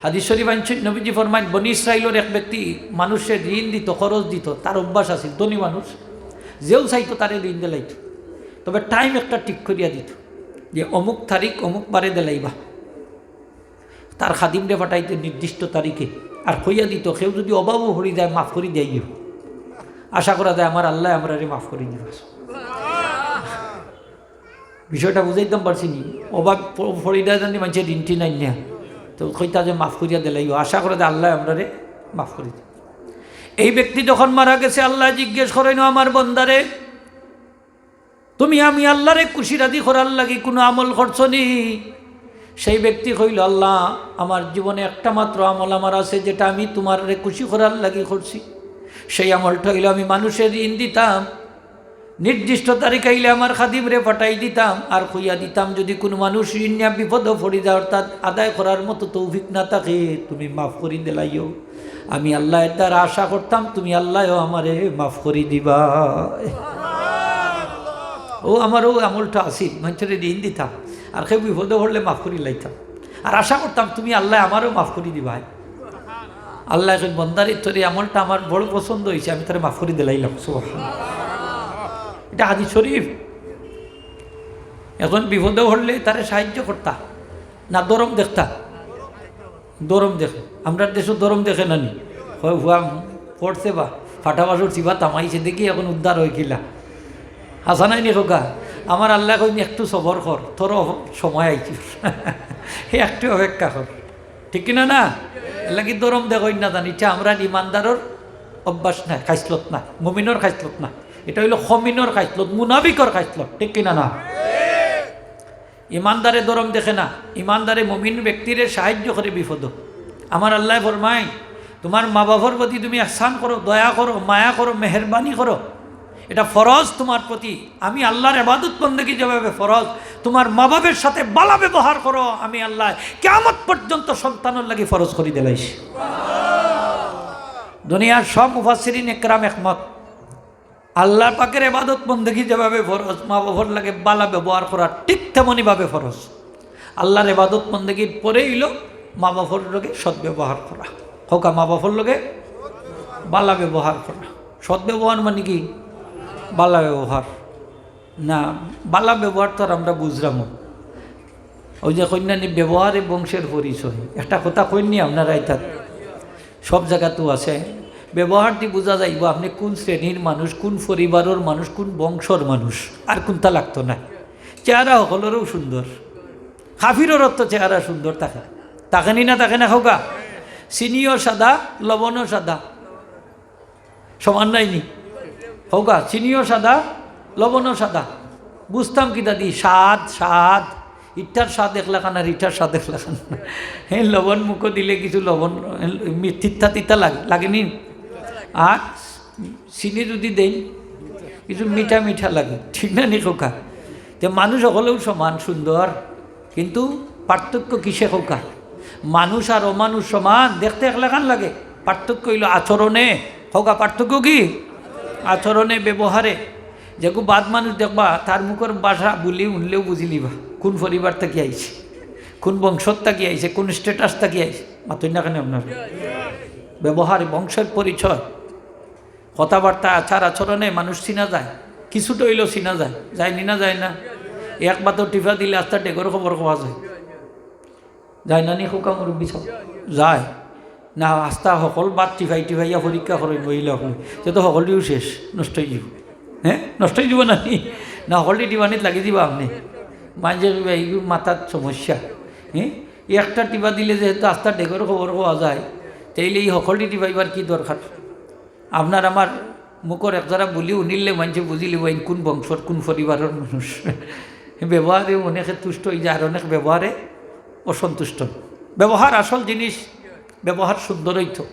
হাদিস শরীফ আনছেন, নবীজি ফরমাইন, বনি ইসরাইলের এক ব্যক্তি মানুষের ঋণ দিত, খরচ দিত, তার অভ্যাস আছে, ধনী মানুষ, যেও চাইতো তারে ঋণ দিলাইত, তবে টাইম একটা ঠিক করিয়া দিত যে অমুক তারিখ অমুক বারে দিলাইবা। তার খাদিমরে পাঠাইতে নির্দিষ্ট তারিখে, আর কইয়া দিত কেউ যদি অভাবও হরি যায় মাফ করি দেয়, আশা করা যায় আমার আল্লাহ আমরা মাফ করে দিব। বিষয়টা বুঝাইতাম পারছি নি, অভাব ফরি দেয় জানি মানুষের ঋণটি নাই না, তো কইতা যে মাফ করিয়া দিলাইও, আশা করে যে আল্লাহ আমরা মাফ করে দিব। এই ব্যক্তি যখন মারা গেছে, আল্লাহ জিজ্ঞেস করেন, আমার বন্দারে তুমি আমি আল্লাহরে খুশি রাজি করার লাগি কোনো আমল করছো নি? সেই ব্যক্তি কইল, আল্লাহ আমার জীবনে একটা মাত্র আমল আমার আছে, যেটা আমি তোমার খুশি করার লাগি করছি। সেই আমলটা হইল আমি মানুষের ঋণ দিতাম, নির্দিষ্ট তারিখ আইলে আমার খাদিমরে পাঠাই দিতাম, আর কইয়া দিতাম যদি কোনো মানুষ ঋণ নিয়ে বিপদ পড়ি যায় অর্থাৎ আদায় করার মতো তৌফিক না থাকে তুমি মাফ করি দিলাইও। আমি আল্লাহ দ্বারা আশা করতাম তুমি আল্লাহও আমারে মাফ করি দিবা। ও আমার ও আমলটা আসিল, মানুষের ঋণ দিতাম আর কেউ বিপদে পড়লে মাফ করি লাইতাম, আর আশা করতাম তুমি আল্লাহ আমারও মাফ করি দিবা। আল্লাহ এখন বন্দারি তোর এই আমলটা আমার বড় পছন্দ হয়েছে, আমি তারে মাফ করি দিলাইলাম। এটা হাদিস শরীফ। এখন বিপদে পড়লে তারে সাহায্য করতা না দরম দেখতা? দরম দেখে, আমরা দেশও দরম দেখে নানি, হুয়া পড়ছে বা ফাটা বাসর চিবা তামাইছে দেখি এখন উদ্ধার হয়ে গেলা। হাসা নাই নি খোকা, আমার আল্লাহ কই একটু সবর কর, তোর সময় আইছি, একটু অপেক্ষা কর, ঠিক কিনা না? এলা কি দরম দেখই না জানি, এটা আমরা ইমানদারর অভ্যাস নাই, খাইসলত না, মুমিনর খাইসলত না, এটা হইল খমিনর খাইসলত, মুনাফিকর খাইসলত, ঠিক কিনা না? ইমানদারে দরম দেখে না, ইমানদারে মুমিন ব্যক্তিরে সাহায্য করে বিপদ। আমার আল্লাহ ফরমায়, তোমার মা বাবার প্রতি তুমি ihsan করো, দয়া করো, মায়া করো, মেহরবানি করো, এটা ফরজ তোমার প্রতি। আমি আল্লাহর ইবাদত বন্দেগী যেভাবে ফরজ, তোমার মা বাবার সাথে ভালো ব্যবহার করো, আমি আল্লাহ কিয়ামত পর্যন্ত সন্তানের লাগি ফরজ করে দিলাইছি। দুনিয়ার সব মুফাসসিরিন ইকরাম একমত, আল্লাহ পাকের ইবাদত বন্দেগী যেভাবে ফরজ, মা বাবার লাগে ভালো ব্যবহার করা ঠিক তেমনইভাবে ফরজ। আল্লাহর ইবাদত বন্দেগীর পরে হইল মা বাবার লগে সদ্ব্যবহার করা, হোক মা বাবার লগে ভালো ব্যবহার করা। সদ্ব্যবহার মানে কি? বালা ব্যবহার না, বালা ব্যবহার তো আর আমরা বুঝলাম, ওই যে কন্যানি ব্যবহারে বংশের পরিচয়, একটা কথা কইনি আপনারা, এটা সব জায়গাতেও আছে। ব্যবহারটি বোঝা যাইব আপনি কোন শ্রেণীর মানুষ, কোন পরিবারের মানুষ, কোন বংশর মানুষ, আর কোনটা লাগতো না। চেহারা সকলেরও সুন্দর, কাফিরেরও তো চেহারা সুন্দর থাকে, তাকেনি না থাকে না হোকা? চিনিও সাদা, লবণও সাদা, সমান নাইনি হোকা? চিনিও সাদা, লবণও সাদা, বুঝতাম কি দাদি? স্বাদ স্বাদ, ইটার স্বাদ একলা খান আর ইটার স্বাদ একলা খান। হ্যাঁ, লবণ মুখো দিলে কিছু লবণ তিতা তিতা লাগেনি, আর চিনি যদি দেই কিছু মিঠা মিঠা লাগে, ঠিক না নি খোকা? যে মানুষ সকলেও সমান সুন্দর, কিন্তু পার্থক্য কিসে খোকা? মানুষ আর অমানুষ সমান, দেখতে একলা খান লাগে, পার্থক্য হইল আচরণে। খোকা পার্থক্য কি? আচরণে, ব্যবহারে। যেগু বাদ মানুষ দেখবা তার মুখের ভাষা বলি উনলেও বুঝিলিবা কোন পরিবার থেকে আইছে, কোন বংশর থেকে আইছে, কোন স্ট্যাটাস থেকে আইছে, মাতই না কেন? আপনার ব্যবহারে বংশের পরিচয়, কথাবার্তা, আচার আচরণে মানুষ চিনা যায়, কিছুটা হইলেও চিনা যায়, যায়নি না? যায় না? একবার তো টিফা দিলে আস্তে টেগর খবর পাওয়া যায়, যায় না নি খোকা? মুরব্বী সব যায় না, আস্তা সকল বাদ টিফাই টিফাইয়া পরীক্ষা করেন বইলে সকলে, সে তো সকলটিও শেষ, নষ্ট হয়ে যাব। হ্যাঁ, নষ্ট হয়ে যাব না নি? না সকলটি টিফানিত লাগি দিবা আপনি, মাঝে এইগুলো মাথার সমস্যা। হ্যাঁ, একটা টিপা দিলে যেহেতু আস্তা ডেগর খবর পাওয়া যায়, তাইলে এই সকলটি টিপাইবার কি দরকার? আপনার আমার মুখর একজরা বলি উনিলে মানুষে বুঝিলিব কোন বংশর, কোন পরিবারের মানুষ। ব্যবহারে অনেকে তুষ্ট হয়ে যায়, আর অনেক ব্যবহারে অসন্তুষ্ট। ব্যবহার আসল জিনিস, ব্যবহার সুন্দরই তো।